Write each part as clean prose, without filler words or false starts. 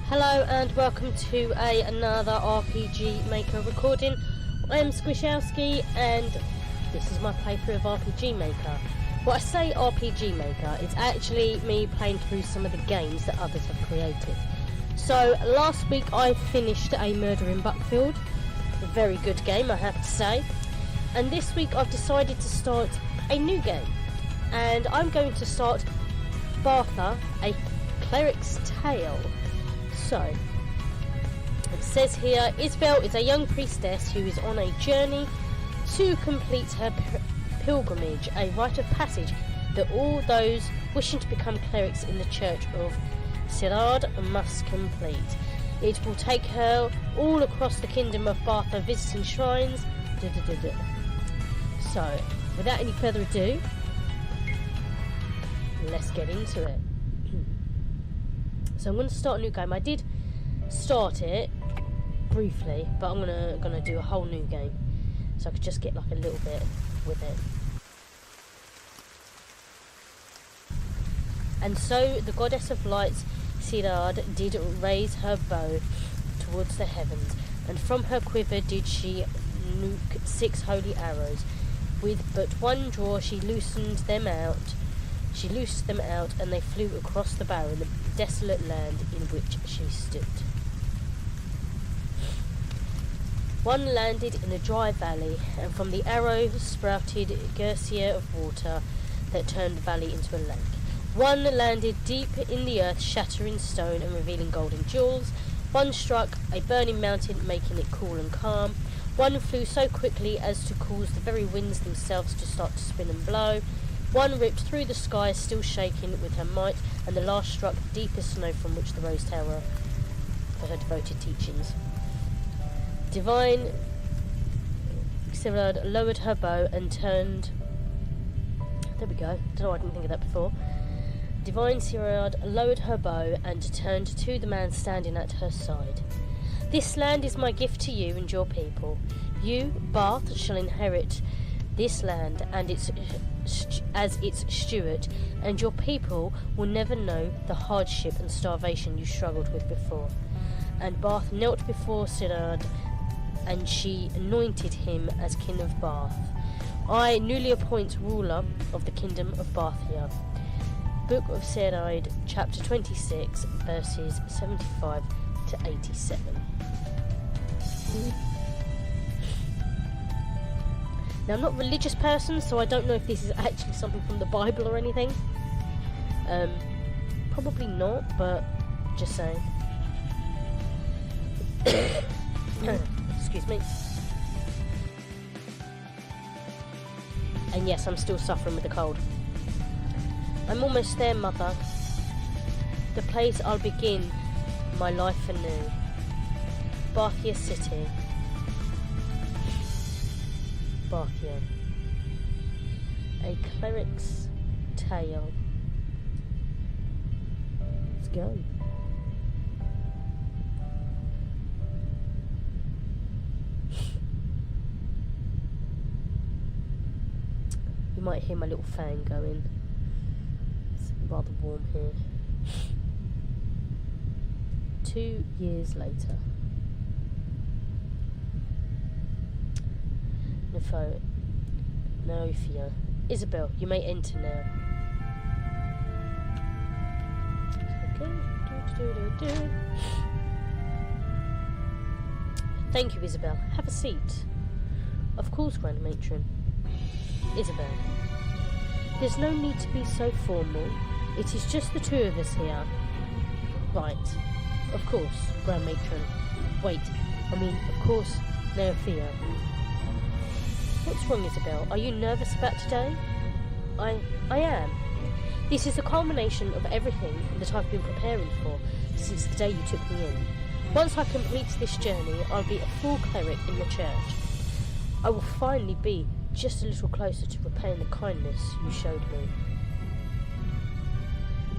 Hello and welcome to another RPG Maker recording. I am Squishalski and this is my playthrough of RPG Maker. When I say RPG Maker, it's actually me playing through some of the games that others have created. So last week I finished A Murder in Buckfield, a very good game I have to say. And this week I've decided to start a new game. And I'm going to start Bartha, a Cleric's Tale. So, it says here, Isabel is a young priestess who is on a journey to complete her pilgrimage, a rite of passage that all those wishing to become clerics in the Church of Sirard must complete. It will take her all across the kingdom of Bartha, visiting shrines. So, without any further ado, let's get into it. So I'm going to start a new game. I did start it briefly, but I'm gonna do a whole new game, so I could just get like a little bit with it. And so the goddess of lights, Sirard, did raise her bow towards the heavens, and from her quiver did she nuke 6 holy arrows. With but one draw she loosed them out, and they flew across the barren, desolate land in which she stood. One landed in a dry valley, and from the arrow sprouted geyser of water that turned the valley into a lake. One landed deep in the earth, shattering stone and revealing golden jewels. One struck a burning mountain, making it cool and calm. One flew so quickly as to cause the very winds themselves to start to spin and blow. One ripped through the sky, still shaking with her might, and the last struck the deepest snow from which the rose tower for her devoted teachings. Divine Sirard lowered her bow and turned... There we go. Don't know why I didn't think of that before. Divine Sirard lowered her bow and turned to the man standing at her side. This land is my gift to you and your people. You, Barth, shall inherit this land and as its steward, and your people will never know the hardship and starvation you struggled with before. And Barth knelt before Sirard, and she anointed him as king of Barth. I newly appoint ruler of the kingdom of Barthia. Book of Sirard, chapter 26, verses 75 to 87. Now, I'm not a religious person, so I don't know if this is actually something from the Bible or anything. Probably not, but just saying. Excuse me. And yes, I'm still suffering with the cold. I'm almost there, Mother. The place I'll begin my life anew. Barthia City. Barthia. A Cleric's Tale. Let's go. You might hear my little fan going. It's rather warm here. 2 years later. No fear. Isabel, you may enter now. Okay. Thank you, Isabel. Have a seat. Of course, Grand Matron. Isabel. There's no need to be so formal. It is just the two of us here. Right. Of course, Grand Matron. Wait. Of course, no fear. What's wrong, Isabel? Are you nervous about today? I am. This is the culmination of everything that I've been preparing for since the day you took me in. Once I complete this journey, I'll be a full cleric in the church. I will finally be just a little closer to repaying the kindness you showed me.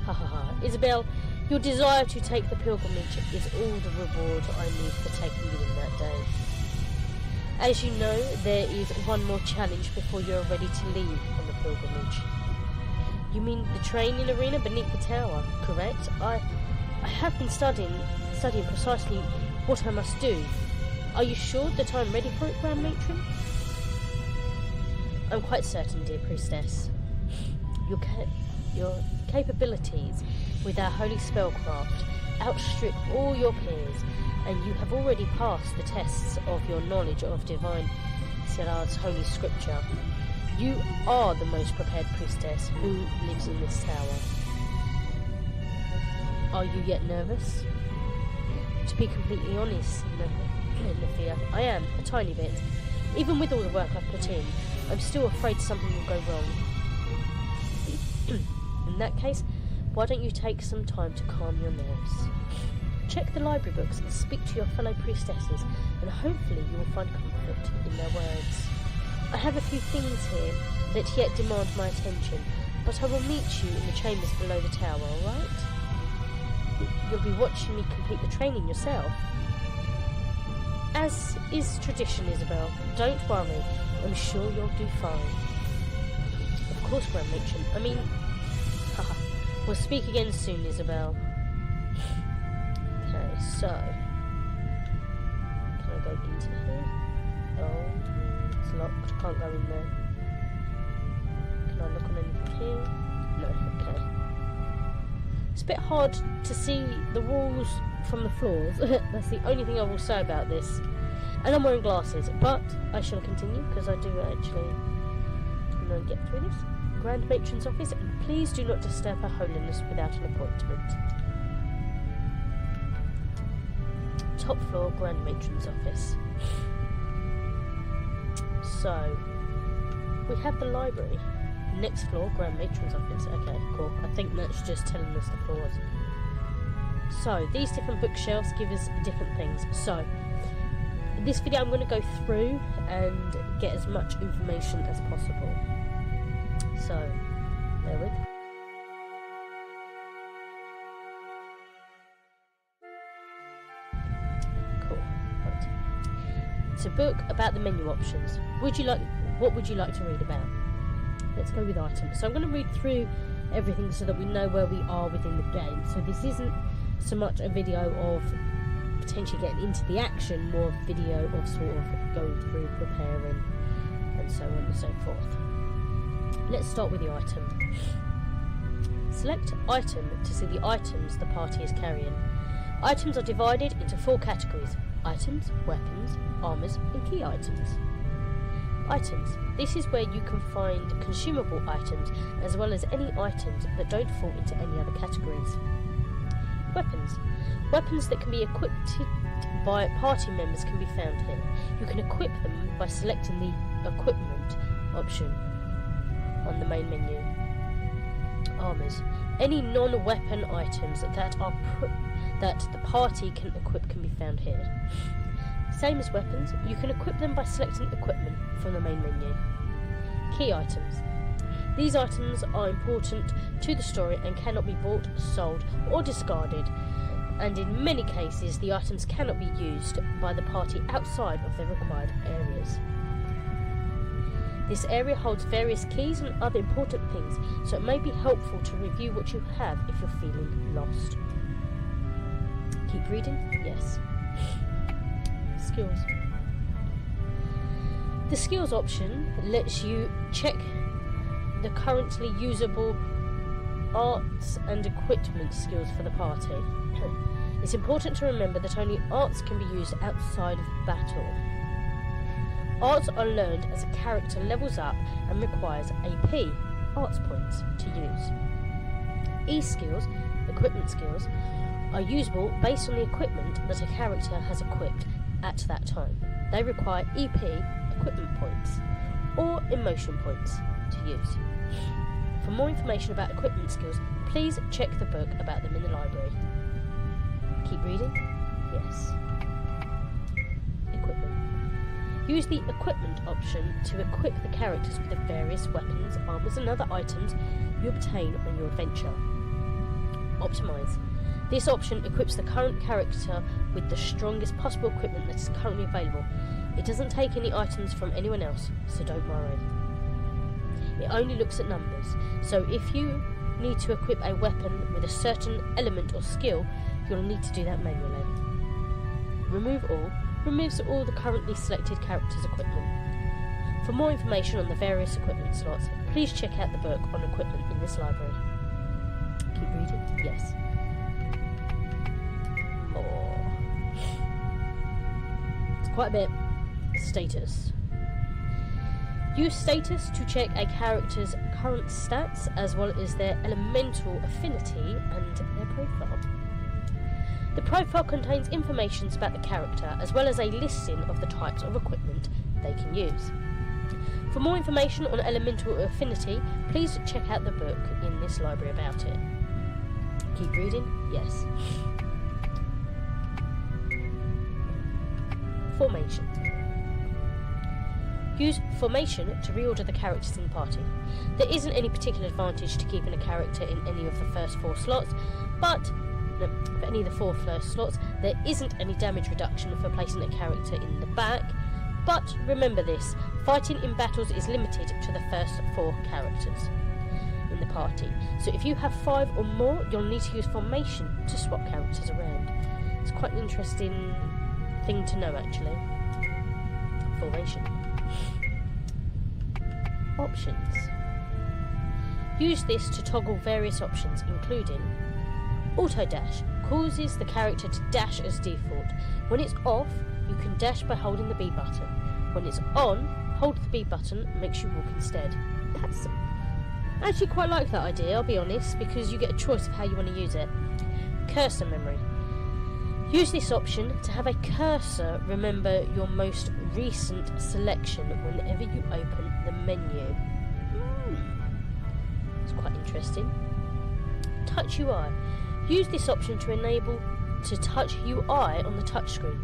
Ha ha ha. Isabel, your desire to take the pilgrimage is all the reward I need for taking you in that day. As you know, there is one more challenge before you are ready to leave on the pilgrimage. You mean the training arena beneath the tower, correct? I have been studying studying precisely what I must do. Are you sure that I'm ready for it, Grand Matron? I'm quite certain, dear priestess. Your capabilities with our holy spellcraft outstrip all your peers, and you have already passed the tests of your knowledge of divine Sirad's holy scripture. You are the most prepared priestess who lives in this tower. Are you yet nervous? To be completely honest, Nafia, I am, a tiny bit. Even with all the work I've put in, I'm still afraid something will go wrong. In that case, why don't you take some time to calm your nerves? Check the library books and speak to your fellow priestesses, and hopefully you will find comfort in their words. I have a few things here that yet demand my attention, but I will meet you in the chambers below the tower, alright? You'll be watching me complete the training yourself. As is tradition, Isabel, don't worry, I'm sure you'll do fine. Of course, Grand Matron, I mean... Haha, we'll speak again soon, Isabel. Okay, so... Can I go into here? Oh, it's locked, can't go in there. Can I look on anything here? No, okay. It's a bit hard to see the walls from the floors. That's the only thing I will say about this. And I'm wearing glasses, but I shall continue because I do actually get through this. Grand Matron's office, and please do not disturb Her Holiness without an appointment. Top floor, Grand Matron's office. So, we have the library. Next floor, Grand Matron's office. Okay, cool. I think that's just telling us the floors. So, these different bookshelves give us different things. So, in this video I'm going to go through and get as much information as possible. So, bear with. Cool. Right. It's a book about the menu options. What would you like to read about? Let's go with items. So I'm going to read through everything so that we know where we are within the game. So this isn't so much a video of potentially getting into the action, more a video of sort of going through, preparing, and so on and so forth. Let's start with the item. Select item to see the items the party is carrying. Items are divided into 4 categories: items, weapons, armors, and key items. Items. This is where you can find consumable items, as well as any items that don't fall into any other categories. Weapons. Weapons that can be equipped by party members can be found here. You can equip them by selecting the equipment option on the main menu. Armors. Any non-weapon items that the party can equip can be found here. Same as weapons, you can equip them by selecting equipment from the main menu. Key items. These items are important to the story and cannot be bought, sold, or discarded, and in many cases the items cannot be used by the party outside of their required areas. This area holds various keys and other important things, so it may be helpful to review what you have if you're feeling lost. Keep reading? Yes. Skills. The skills option lets you check the currently usable arts and equipment skills for the party. It's important to remember that only arts can be used outside of battle. Arts are learned as a character levels up and requires AP, arts points, to use. E-skills, equipment skills, are usable based on the equipment that a character has equipped at that time. They require EP, equipment points, or emotion points to use. For more information about equipment skills, please check the book about them in the library. Keep reading? Yes. Equipment. Use the equipment option to equip the characters with the various weapons, armors, and other items you obtain on your adventure. Optimize. This option equips the current character with the strongest possible equipment that is currently available. It doesn't take any items from anyone else, so don't worry. It only looks at numbers, so if you need to equip a weapon with a certain element or skill, you'll need to do that manually. Remove all removes all the currently selected character's equipment. For more information on the various equipment slots, please check out the book on equipment in this library. Keep reading? Yes. More. It's quite a bit. Status. Use status to check a character's current stats as well as their elemental affinity and their profile. The profile contains information about the character as well as a listing of the types of equipment they can use. For more information on elemental affinity, please check out the book in this library about it. Keep reading? Yes. Formation. Use formation to reorder the characters in the party. There isn't any particular advantage to keeping a character in any of the first 4 slots, but for any of the 4 first slots, there isn't any damage reduction for placing a character in the back. But remember this, fighting in battles is limited to the first 4 characters in the party. So if you have 5 or more, you'll need to use formation to swap characters around. It's quite an interesting thing to know actually. Formation. Options. Use this to toggle various options including Auto Dash causes the character to dash as default. When it's off, you can dash by holding the B button. When it's on, hold the B button and makes you walk instead. That's I actually quite like that idea, I'll be honest, because you get a choice of how you want to use it. Cursor memory. Use this option to have a cursor remember your most recent selection whenever you open the menu. It's quite interesting. Touch UI. Use this option to enable to touch UI on the touchscreen.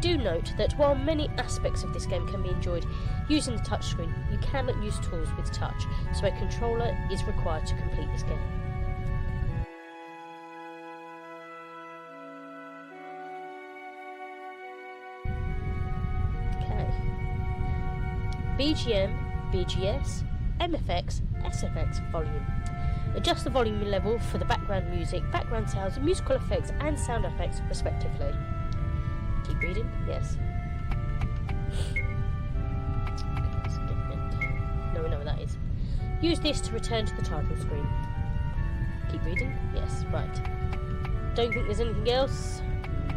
Do note that while many aspects of this game can be enjoyed using the touchscreen, you cannot use tools with touch, so a controller is required to complete this game. Okay. BGM, BGS, MFX, SFX volume. Adjust the volume level for the background music, background sounds, musical effects and sound effects respectively. Keep reading? Yes. No, we know what that is. Use this to return to the title screen. Keep reading? Yes, right. Don't think there's anything else?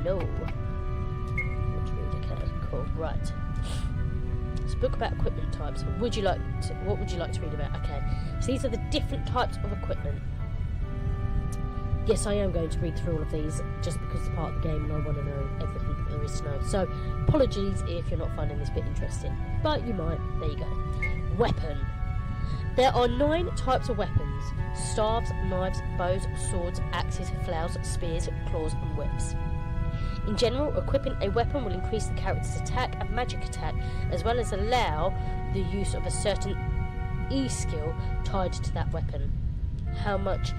No. What to read? Okay, cool. Right. It's a book about equipment types. What would you like to read about? Okay. So these are the different types of equipment. Yes, I am going to read through all of these just because it's part of the game and I want to know everything that there is to know. So, apologies if you're not finding this bit interesting, but you might. There you go. Weapon. There are 9 types of weapons: staves, knives, bows, swords, axes, flails, spears, claws, and whips. In general, equipping a weapon will increase the character's attack and magic attack, as well as allow the use of a certain E skill tied to that weapon. How much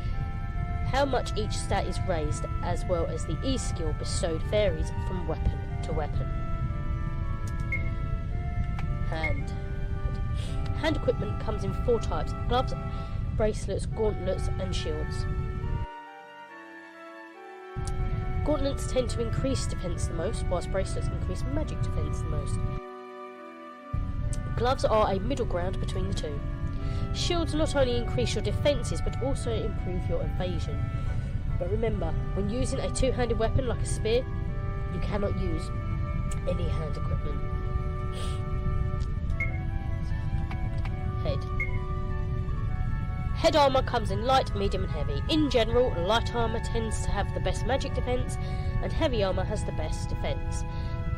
each stat is raised, as well as the E skill bestowed, varies from weapon to weapon. Hand. Hand equipment comes in 4 types: gloves, bracelets, gauntlets, and shields. Gauntlets tend to increase defense the most, whilst bracelets increase magic defense the most. Gloves are a middle ground between the two. Shields not only increase your defences but also improve your evasion. But remember, when using a 2-handed weapon like a spear, you cannot use any hand equipment. Head. Head armour comes in light, medium and heavy. In general, light armour tends to have the best magic defence and heavy armour has the best defence.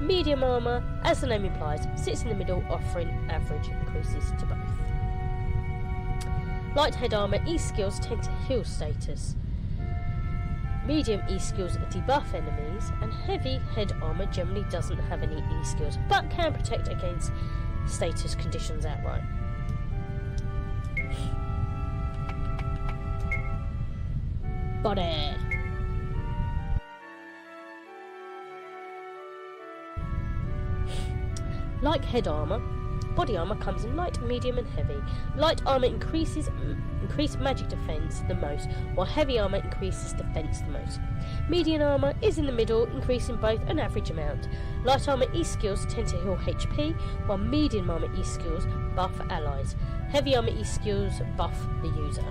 Medium armour, as the name implies, sits in the middle, offering average increases to both. Light head armour E skills tend to heal status. Medium E skills debuff enemies, and heavy head armour generally doesn't have any E skills, but can protect against status conditions outright. Body. Like head armour, Body armour comes in light, medium and heavy. Light armour increases magic defence the most, while heavy armour increases defence the most. Medium armour is in the middle, increasing both an average amount. Light armour E-skills tend to heal HP, while medium armour E-skills buff allies. Heavy armour E-skills buff the user.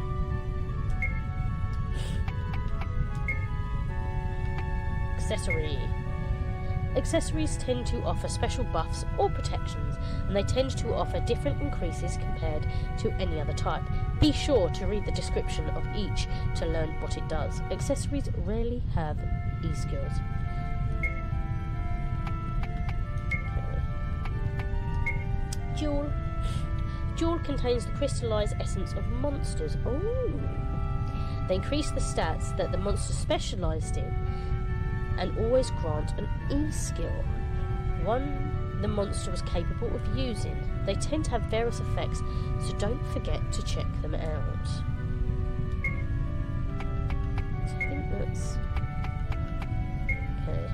Accessories tend to offer special buffs or protections, and they tend to offer different increases compared to any other type. Be sure to read the description of each to learn what it does. Accessories rarely have E-skills. Okay. Jewel contains the crystallized essence of monsters. Oh! They increase the stats that the monster specialized in, and always grant an E-skill, one the monster was capable of using. They tend to have various effects, so don't forget to check them out. So I think that's... okay.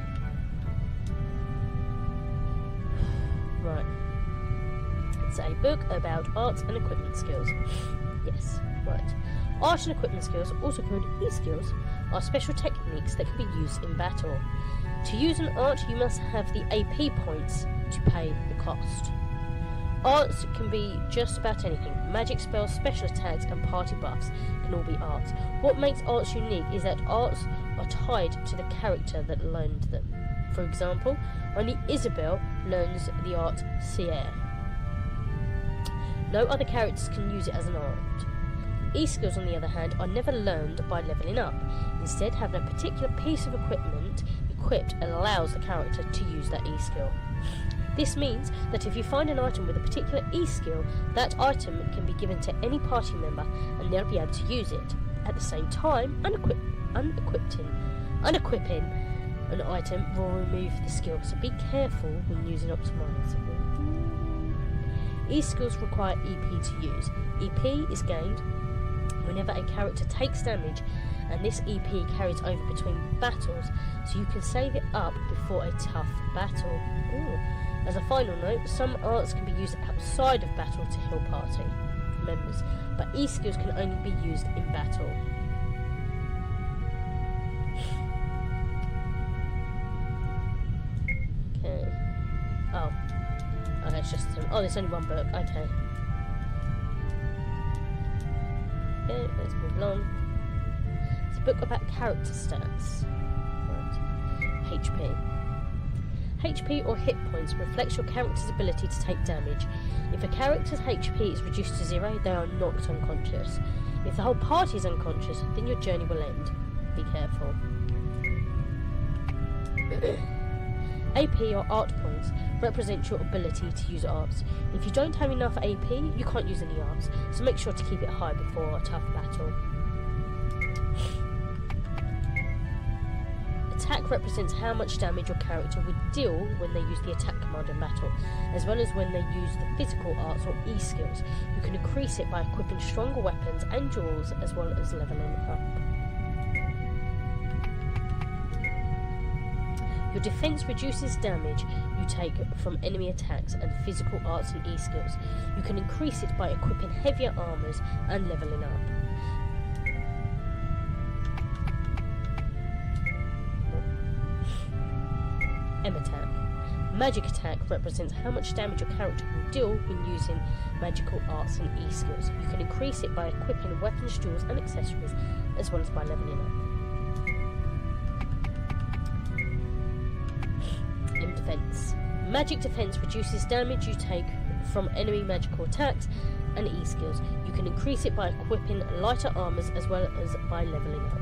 Right. It's a book about arts and equipment skills. Yes, right. Art and equipment skills, also called E-skills, are special techniques that can be used in battle. To use an art, you must have the AP points to pay the cost. Arts can be just about anything. Magic spells, special attacks and party buffs can all be arts. What makes arts unique is that arts are tied to the character that learned them. For example, only Isabel learns the art Sierre. No other characters can use it as an art. E-skills, on the other hand, are never learned by levelling up. Instead, having a particular piece of equipment equipped allows the character to use that E-skill. This means that if you find an item with a particular E-skill, that item can be given to any party member and they'll be able to use it. At the same time, unequipping an item will remove the skill, so be careful when using Optimize. E-skills require EP to use. EP is gained whenever a character takes damage, and this EP carries over between battles, so you can save it up before a tough battle. Ooh. As a final note, some arts can be used outside of battle to heal party members, but E-skills can only be used in battle. Okay. Oh, it's just... oh, there's only one book. Okay. Okay, let's move along. It's a book about character stats. Right. HP. HP or hit points reflects your character's ability to take damage. If a character's HP is reduced to 0, they are knocked unconscious. If the whole party is unconscious, then your journey will end. Be careful. AP or art points represent your ability to use arts. If you don't have enough AP, you can't use any arts, so make sure to keep it high before a tough battle. Attack represents how much damage your character would deal when they use the attack command in battle, as well as when they use the physical arts or E-skills. You can increase it by equipping stronger weapons and jewels, as well as leveling up. Your defense reduces damage you take from enemy attacks and physical arts and E-skills. You can increase it by equipping heavier armors and leveling up. M-attack. Magic attack represents how much damage your character can deal when using magical arts and E-skills. You can increase it by equipping weapons, jewels and accessories, as well as by leveling up. Defense. Magic defense reduces damage you take from enemy magical attacks and E-skills. You can increase it by equipping lighter armors as well as by leveling up.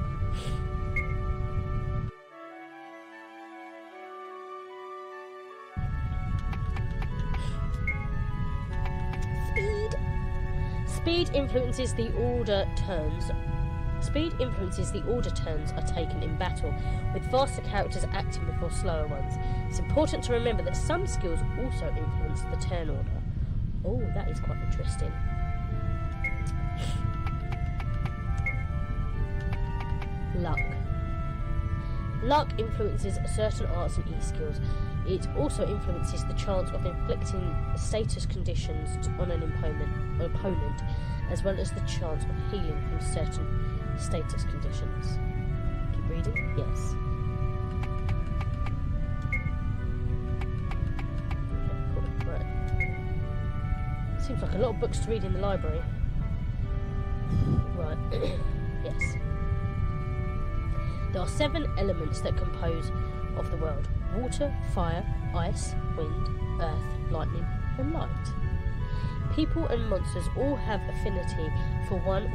Speed influences the order turns. Speed influences the order turns are taken in battle, with faster characters acting before slower ones. It's important to remember that some skills also influence the turn order. Oh, that is quite interesting. Luck. Luck influences certain arts and E-skills. It also influences the chance of inflicting status conditions on an opponent, as well as the chance of healing from certain status conditions. Keep reading? Yes. Okay, cool. Right. Seems like a lot of books to read in the library. Right. Yes. There are 7 elements that compose of the world: water, fire, ice, wind, earth, lightning, and light. People and monsters all have affinity for one of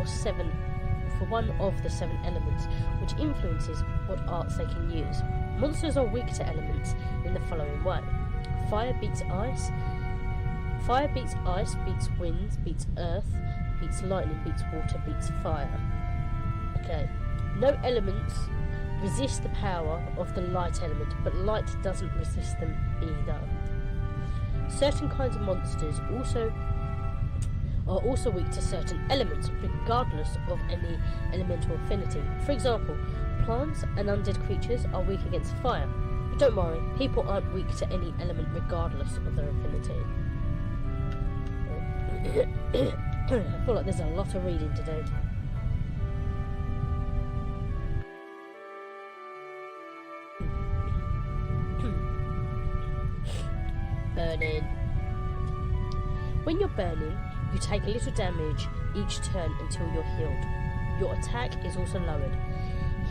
the 7 elements, which influences what arts they can use. Monsters are weak to elements in the following way: fire beats ice, beats wind, beats earth, beats lightning, beats water, beats fire. Okay. No elements resist the power of the light element, but light doesn't resist them either. Certain kinds of monsters are also weak to certain elements, regardless of any elemental affinity. For example, plants and undead creatures are weak against fire, but don't worry, people aren't weak to any element regardless of their affinity. I feel like there's a lot of reading to do. Burning. When you're burning, you take a little damage each turn until you're healed. Your attack is also lowered.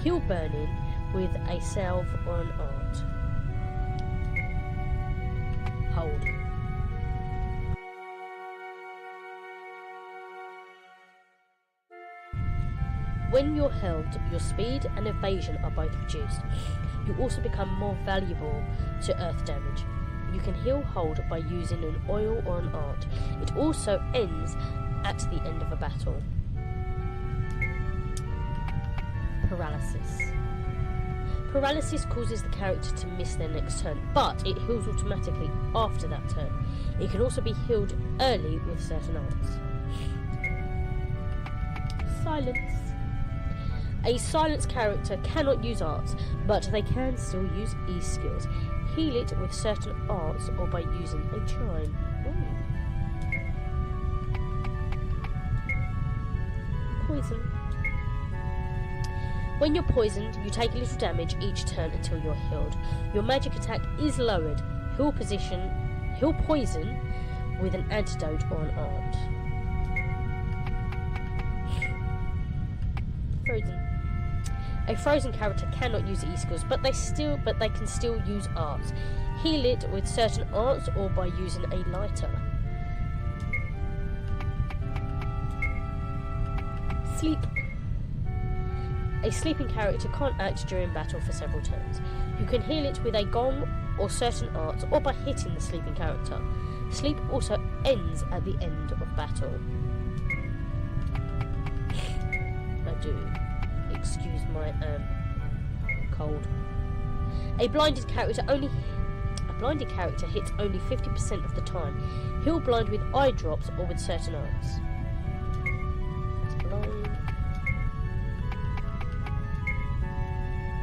Heal burning with a salve or an art. Hold. When you're held, your speed and evasion are both reduced. You also become more valuable to earth damage. You can heal hold by using an oil or an art. It also ends at the end of a battle. Paralysis. Paralysis causes the character to miss their next turn, but it heals automatically after that turn. It can also be healed early with certain arts. Silence. A silenced character cannot use arts, but they can still use E-skills. Heal it with certain arts or by using a chime. Poison. When you're poisoned, you take a little damage each turn until you're healed. Your magic attack is lowered. Heal poison with an antidote or an art. Frozen. A frozen character cannot use E-skills, but they can still use arts. Heal it with certain arts or by using a lighter. Sleep. A sleeping character can't act during battle for several turns. You can heal it with a gong or certain arts or by hitting the sleeping character. Sleep also ends at the end of battle. I do. Excuse my cold. A blinded character hits only 50% of the time. Heal blind with eye drops or with certain arts. That's blind.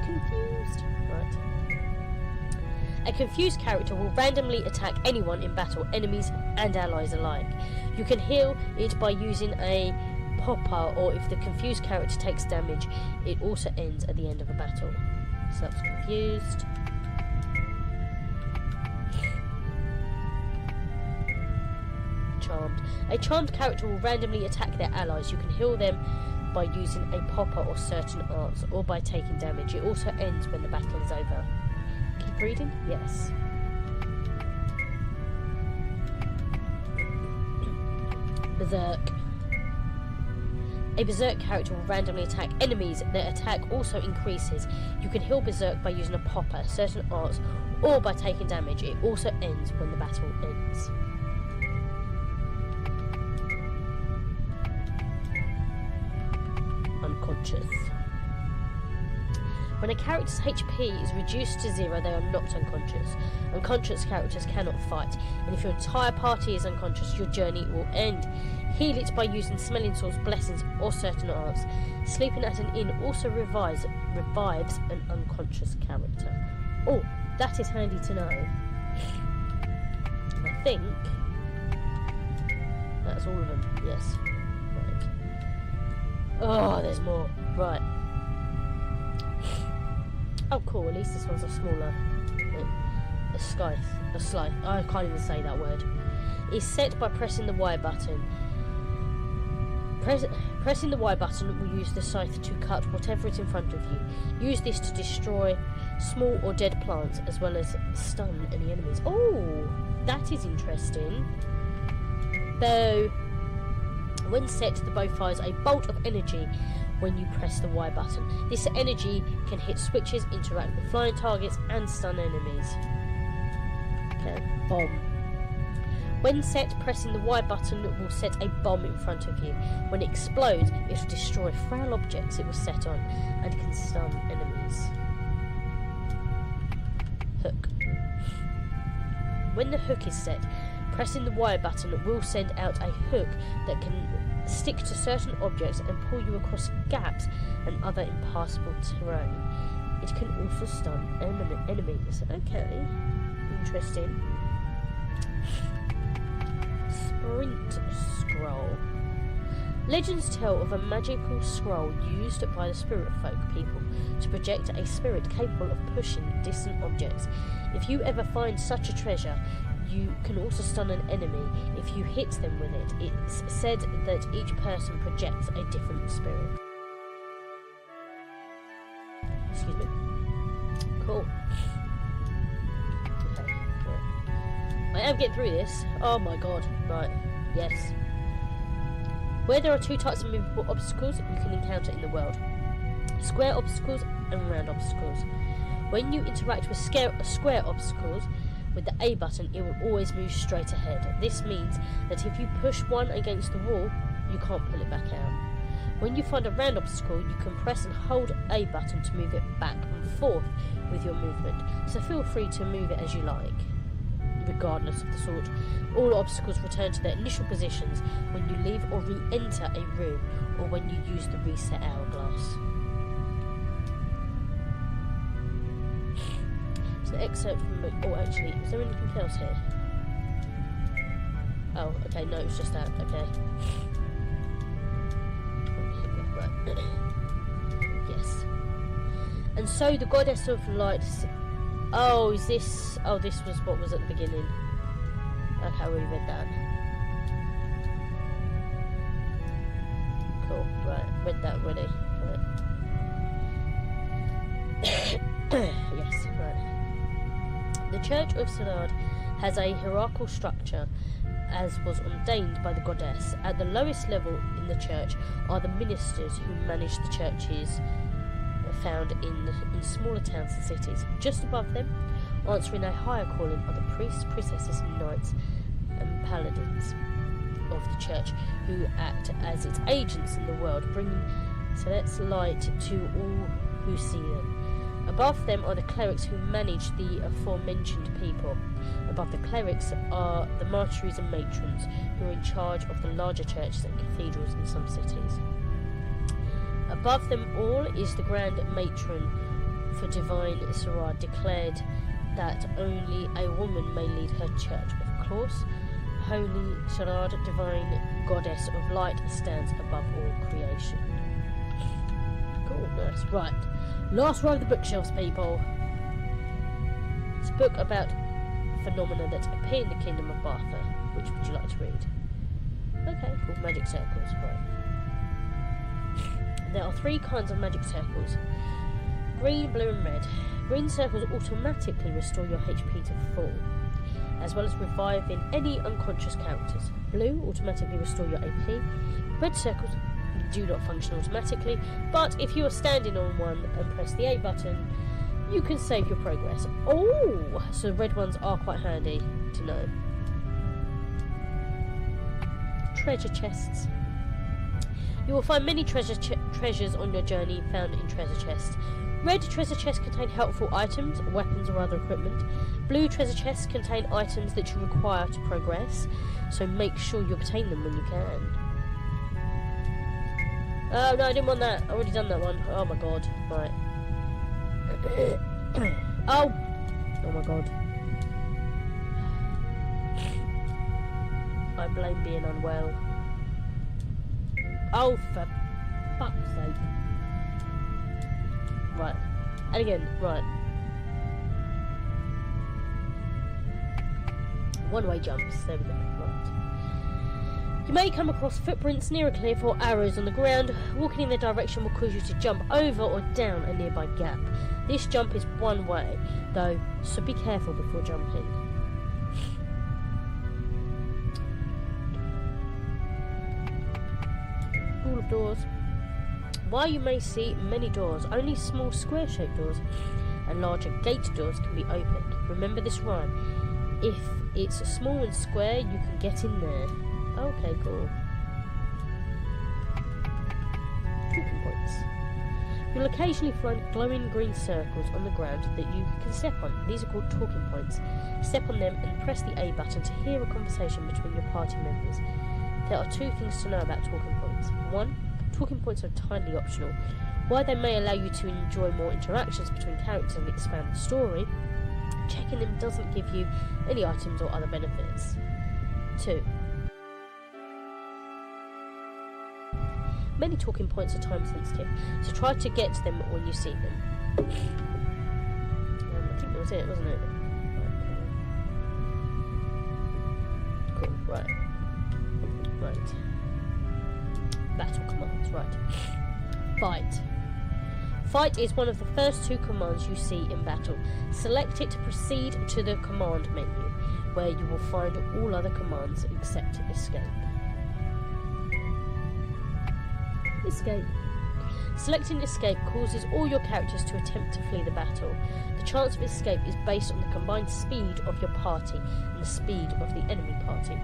Confused. Right. A confused character will randomly attack anyone in battle, enemies and allies alike. You can heal it by using a popper, or if the confused character takes damage, it also ends at the end of a battle. So that's confused. Charmed. A charmed character will randomly attack their allies. You can heal them by using a popper or certain arts, or by taking damage. It also ends when the battle is over. Keep reading? Yes. Berserk. A Berserk character will randomly attack enemies. Their attack also increases. You can heal Berserk by using a popper, certain arts, or by taking damage. It also ends when the battle ends. Unconscious. When a character's HP is reduced to 0, they are knocked unconscious. Unconscious characters cannot fight, and if your entire party is unconscious, your journey will end. Heal it by using smelling salts, blessings, or certain arts. Sleeping at an inn also revives an unconscious character. Oh, that is handy to know. And I think that's all of them. Yes. Right. Oh, there's more. Right. Oh, cool. At least this one's a smaller. A scythe. I can't even say that word. Is set by pressing the Y button. Pressing the Y button will use the scythe to cut whatever is in front of you. Use this to destroy small or dead plants as well as stun any enemies. Oh, that is interesting. Though, when set, the bow fires a bolt of energy when you press the Y button. This energy can hit switches, interact with flying targets, and stun enemies. Okay, bomb. When set, pressing the Y button will set a bomb in front of you. When it explodes, it will destroy frail objects it was set on and can stun enemies. Hook. When the hook is set, pressing the Y button will send out a hook that can stick to certain objects and pull you across gaps and other impassable terrain. It can also stun enemies. Okay, interesting. Sprint scroll. Legends tell of a magical scroll used by the spirit folk people to project a spirit capable of pushing distant objects. If you ever find such a treasure, you can also stun an enemy if you hit them with it. It's said that each person projects a different spirit. Excuse me. Cool. Okay, right. I am getting through this. Oh my god. Right. Yes. Where there are two types of movable obstacles you can encounter in the world. Square obstacles and round obstacles. When you interact with square obstacles, with the A button, it will always move straight ahead. This means that if you push one against the wall, you can't pull it back out. When you find a round obstacle, you can press and hold A button to move it back and forth with your movement. So feel free to move it as you like, regardless of the sort. All obstacles return to their initial positions when you leave or re-enter a room, or when you use the reset hourglass. Excerpt from the... Oh, actually, is there anything else here? Oh, okay, no, it's just that. Okay. Right. Yes. And so the goddess of light... Oh, is this... Oh, this was what was at the beginning. Okay, I already read that. Cool, right. Read that already. Right. Yes, right. The Church of Salard has a hierarchical structure, as was ordained by the goddess. At the lowest level in the church are the ministers who manage the churches found in smaller towns and cities. Just above them, answering a higher calling, are the priests, priestesses, knights, and paladins of the church, who act as its agents in the world, bringing Celeste's light to all who see them. Above them are the clerics who manage the aforementioned people. Above the clerics are the martyrs and matrons, who are in charge of the larger churches and cathedrals in some cities. Above them all is the grand matron for divine Sarad, declared that only a woman may lead her church. Of course, Holy Sarad, divine goddess of light, stands above all creation. Cool, nice. Right. Last row of the bookshelves, people. It's a book about phenomena that appear in the kingdom of Bartha. Which would you like to read? Okay, cool. Magic circles, right. There are 3 kinds of magic circles. Green, blue and red. Green circles automatically restore your HP to full, as well as reviving any unconscious characters. Blue automatically restore your AP. Red circles do not function automatically, but if you are standing on one and press the A button, you can save your progress. Oh, so red ones are quite handy to know. Treasure chests. You will find many treasures on your journey found in treasure chests. Red treasure chests contain helpful items, weapons or other equipment. Blue treasure chests contain items that you require to progress, so make sure you obtain them when you can. Oh no, I didn't want that. I already done that one. Oh my god. Right. Oh! Oh my god. I blame being unwell. Oh, for fuck's sake. Right. And again, right. One-way jumps. There we go. Right. You may come across footprints near a cliff or arrows on the ground. Walking in their direction will cause you to jump over or down a nearby gap. This jump is one way, though, so be careful before jumping. Rule of doors. While you may see many doors, only small square-shaped doors and larger gate doors can be opened. Remember this rhyme. If it's small and square, you can get in there. Okay, cool. Talking points. You'll occasionally find glowing green circles on the ground that you can step on. These are called talking points. Step on them and press the A button to hear a conversation between your party members. There are two things to know about talking points. One, talking points are entirely optional. While they may allow you to enjoy more interactions between characters and expand the story, checking them doesn't give you any items or other benefits. 2. Many talking points are time sensitive, so try to get them when you see them. I think that was it, wasn't it? Right, cool, right. Right. Battle commands, right. Fight. Fight is one of the first two commands you see in battle. Select it to proceed to the command menu, where you will find all other commands except escape. Escape. Selecting escape causes all your characters to attempt to flee the battle. The chance of escape is based on the combined speed of your party and the speed of the enemy party.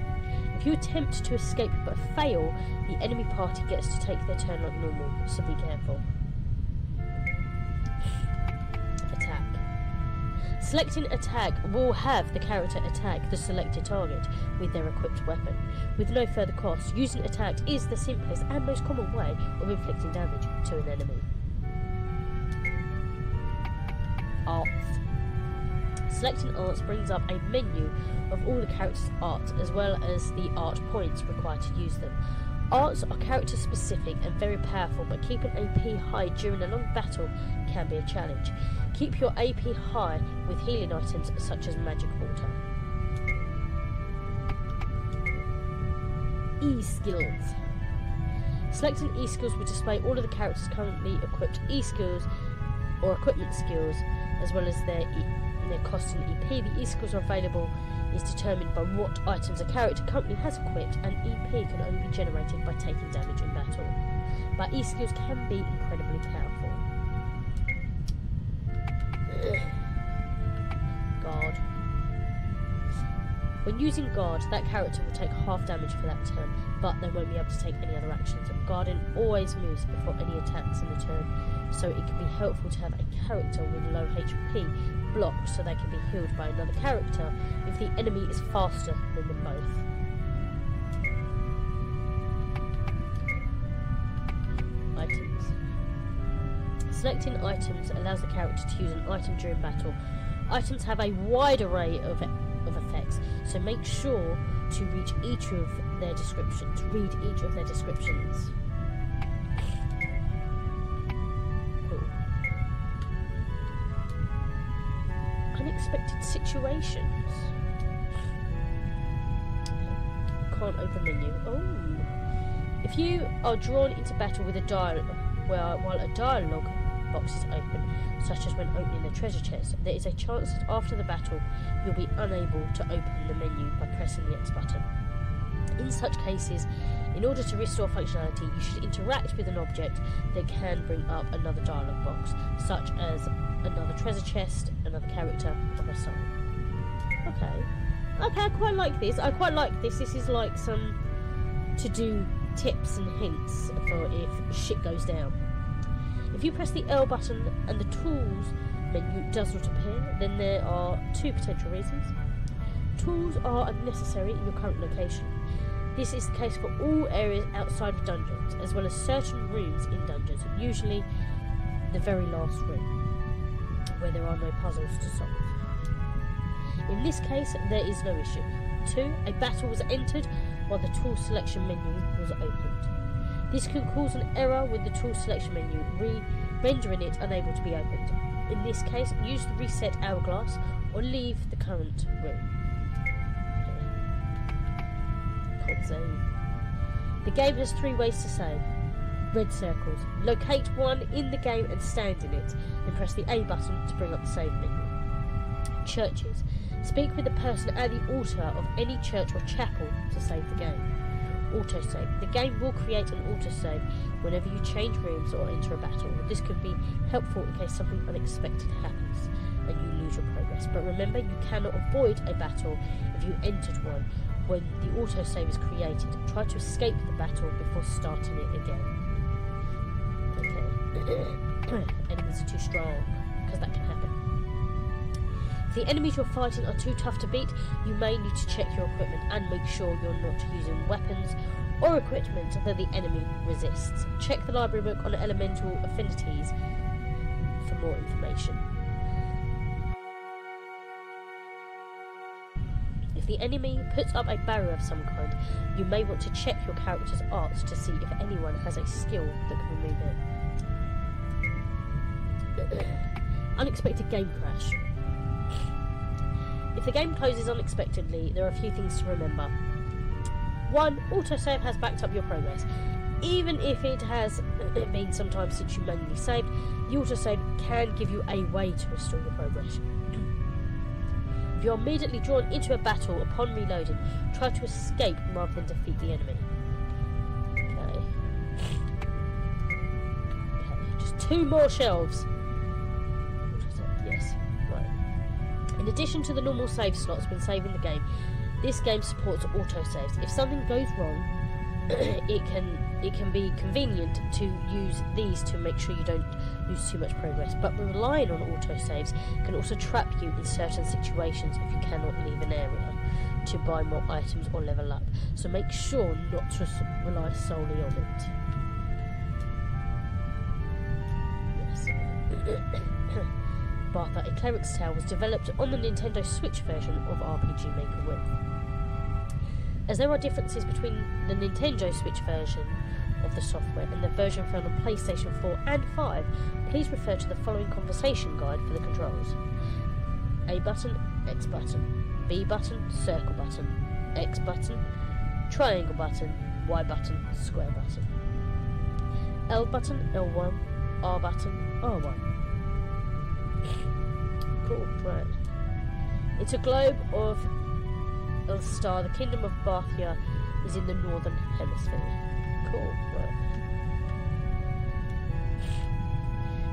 If you attempt to escape but fail, the enemy party gets to take their turn like normal, so be careful. Attack. Selecting attack will have the character attack the selected target with their equipped weapon. With no further cost, using attack is the simplest and most common way of inflicting damage to an enemy. Arts. Selecting arts brings up a menu of all the characters' arts as well as the art points required to use them. Arts are character specific and very powerful, but keeping AP high during a long battle can be a challenge. Keep your AP high with healing items such as magic water. E-skills. Selecting E-skills will display all of the characters' currently equipped E-skills or equipment skills as well as their cost in EP. The E-skills are available is determined by what items a character currently has equipped, and EP can only be generated by taking damage in battle. But E-skills can be incredibly powerful. Guard. When using guard, that character will take half damage for that turn, but they won't be able to take any other actions. Guarding always moves before any attacks in the turn, so it can be helpful to have a character with low HP blocked so they can be healed by another character if the enemy is faster than them both. Items. Selecting items allows the character to use an item during battle. Items have a wide array of effects, so make sure to read each of their descriptions. Unexpected situations. Can't open menu. Oh. If you are drawn into battle with a dialogue, while a dialogue box is open, such as when opening the treasure chest, there is a chance that after the battle you'll be unable to open the menu by pressing the X button. In such cases, in order to restore functionality, you should interact with an object that can bring up another dialogue box, such as another treasure chest, another character, or a song. Okay, I quite like this. This is like some to-do tips and hints for if shit goes down. If you press the L button and the tools menu does not appear, then there are two potential reasons. Tools are unnecessary in your current location. This is the case for all areas outside of dungeons, as well as certain rooms in dungeons, usually the very last room, where there are no puzzles to solve. In this case, there is no issue. 2. A battle was entered while the tool selection menu was opened. This can cause an error with the tool selection menu, rendering it unable to be opened. In this case, use the reset hourglass or leave the current room. Can't save. The game has 3 ways to save. Red circles. Locate one in the game and stand in it, and press the A button to bring up the save menu. Churches. Speak with the person at the altar of any church or chapel to save the game. Autosave. The game will create an autosave whenever you change rooms or enter a battle. This could be helpful in case something unexpected happens and you lose your progress. But remember, you cannot avoid a battle if you entered one. When the autosave is created, try to escape the battle before starting it again. Okay. Enemies are too strong, because that can happen. If the enemies you're fighting are too tough to beat, you may need to check your equipment and make sure you're not using weapons or equipment that the enemy resists. Check the library book on elemental affinities for more information. If the enemy puts up a barrier of some kind, you may want to check your character's arts to see if anyone has a skill that can remove it. Unexpected game crash. If the game closes unexpectedly, there are a few things to remember. 1. Autosave has backed up your progress. Even if it has been some time since you manually saved, the autosave can give you a way to restore your progress. If you are immediately drawn into a battle upon reloading, try to escape rather than defeat the enemy. Okay, just 2 more shelves. Yes, right. In addition to the normal save slots when saving the game, this game supports autosaves. If something goes wrong, it can be convenient to use these to make sure you don't lose too much progress. But relying on autosaves can also trap you in certain situations if you cannot leave an area to buy more items or level up. So make sure not to rely solely on it. Yes. Bartha, a Cleric's Tale, was developed on the Nintendo Switch version of rpgmakerwith. As there are differences between the Nintendo Switch version of the software and the version found on PlayStation 4 and 5, please refer to the following conversation guide for the controls. A button, X button, B button, circle button, X button, triangle button, Y button, square button, L button, L1, R button, R1. Cool, right. It's a globe of the star. The kingdom of Bartha is in the northern hemisphere. Cool, right.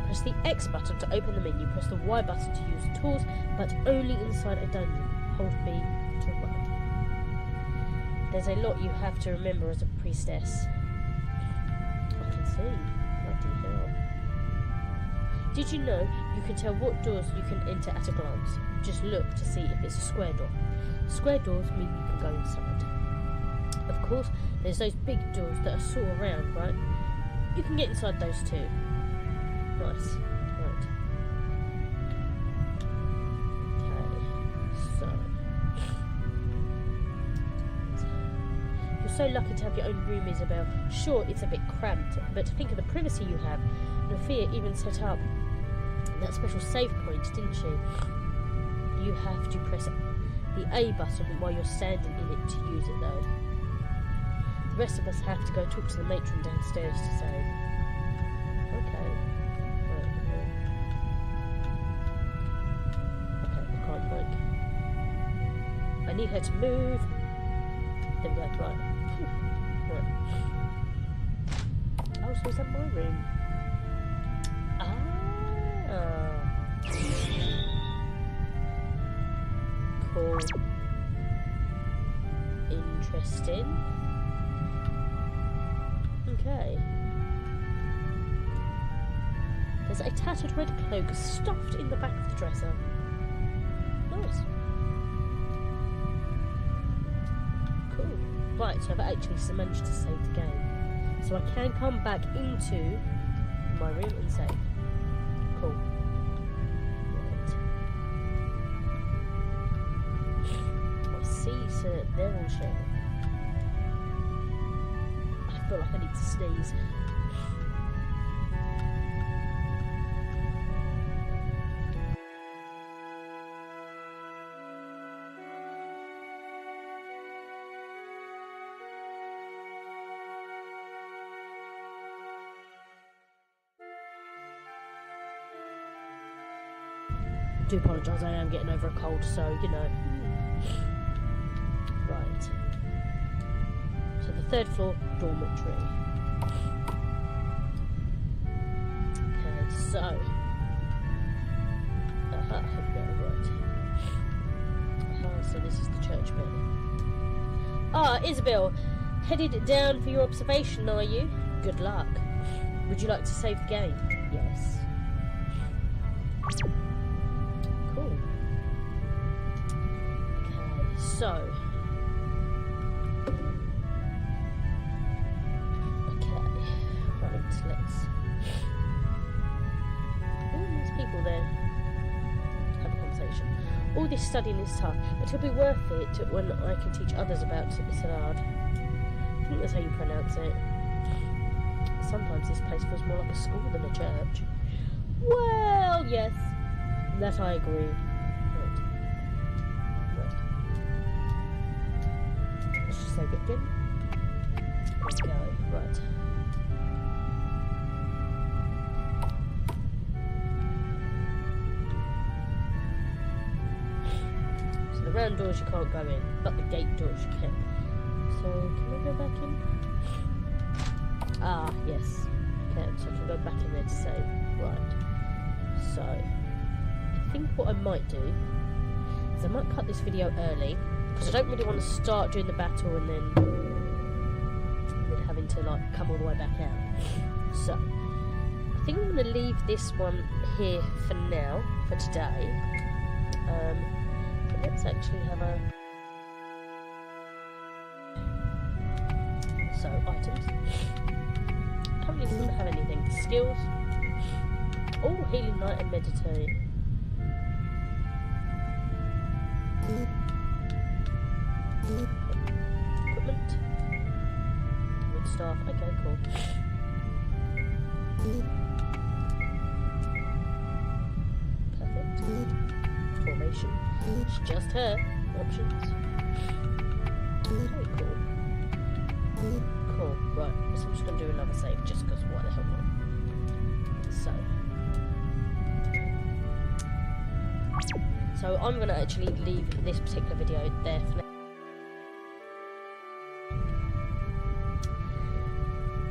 Press the X button to open the menu. Press the Y button to use tools, but only inside a dungeon. Hold B to run. There's a lot you have to remember as a priestess. I can see. Bloody hell. Did you know you can tell what doors you can enter at a glance? Just look to see if it's a square door. Square doors mean you can go inside. Of course, there's those big doors that are sort of round, right? You can get inside those too. Nice. Right. Okay, so you're so lucky to have your own room, Isabel. Sure, it's a bit cramped, but think of the privacy you have. Nafia even set up that special save point, didn't she? You have to press the A button while you're standing in it to use it though. The rest of us have to go talk to the matron downstairs to save. Okay. Right, okay, I can't like. I need her to move. There we go, right. Right. Oh, so is that my room? Cool. Interesting. Okay. There's a tattered red cloak stuffed in the back of the dresser. Nice. Cool. Right, so I've actually managed to save the game. So I can come back into my room and save. Cool. Right. I see, so they're all sharing. feel like I need to sneeze. I do apologise, I am getting over a cold, so you know. Right. So the 3rd floor dormitory. Okay, so. Here we go, right. So this is the church bit. Ah, Isabel, headed down for your observation, are you? Good luck. Would you like to save the game? Yes. Cool. Okay, so. Okay, right, let's. Oh, there's people there. Have a conversation. All this studying is tough, but it'll be worth it when I can teach others about Salard. I think that's how you pronounce it. Sometimes this place feels more like a school than a church. Well, yes, that I agree. Right. Let's just save it again. Let's go. Right. So the round doors you can't go in, but the gate doors you can. So can we go back in? Ah, yes. Okay, so I can go back in there to save. Right. So, I think what I might do is I might cut this video early, because I don't really want to start doing the battle and then having to like come all the way back out. So, I think I'm going to leave this one here for now, for today. But let's actually have a... So, items. Currently doesn't have anything. Skills. Oh, healing light and meditate. Equipment. Wood staff. Okay, cool. Perfect. Formation. It's just her. Options. Okay, cool. Cool, right, so I'm just going to do another save just because why the hell not. So I'm going to actually leave this particular video there for now.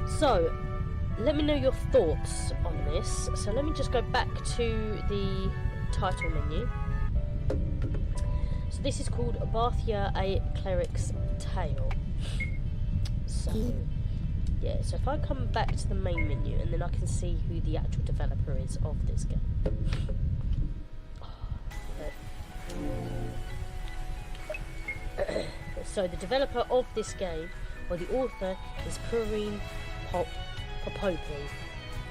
So, let me know your thoughts on this. So let me just go back to the title menu. So this is called Bartha, a Cleric's Tale. So, yeah, so if I come back to the main menu and then I can see who the actual developer is of this game. So the developer of this game, or the author, is Corinne Popopi.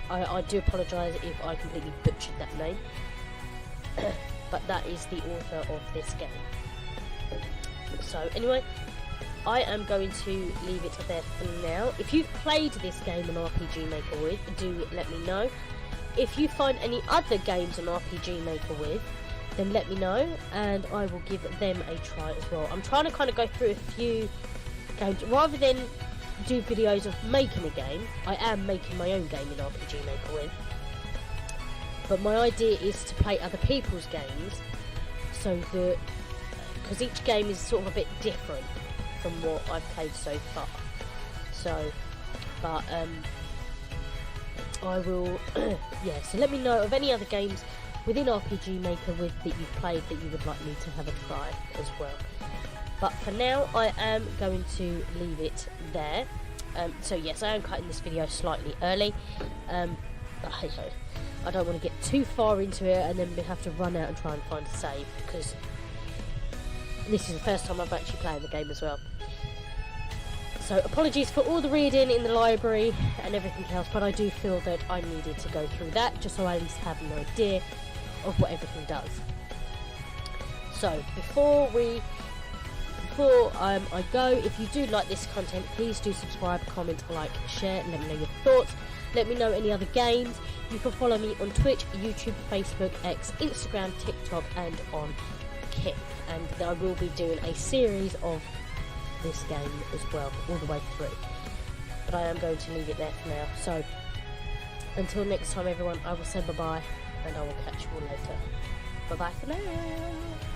I do apologise if I completely butchered that name. But that is the author of this game. So anyway, I am going to leave it there for now. If you've played this game on RPG Maker with, do let me know. If you find any other games on RPG Maker with, then let me know and I will give them a try as well. I'm trying to kind of go through a few games rather than do videos of making a game. I am making my own game in RPG Maker with, but my idea is to play other people's games, so that because each game is sort of a bit different from what I've played so far. So, but I will yeah, so let me know of any other games within RPG Maker with that you've played that you would like me to have a try as well. But for now I am going to leave it there. So yes, I am cutting this video slightly early, but hey ho, I don't want to get too far into it and then we have to run out and try and find a save, because this is the first time I've actually played the game as well. So apologies for all the reading in the library and everything else, but I do feel that I needed to go through that just so I at least have an idea of what everything does. So before we before I go, if you do like this content, please do subscribe, comment, like, share, let me know your thoughts. Let me know any other games. You can follow me on Twitch, YouTube, Facebook, X, Instagram, TikTok, and on Kick. And I will be doing a series of this game as well, all the way through. But I am going to leave it there for now. So, until next time, everyone, I will say bye-bye, and I will catch you all later. Bye-bye for now.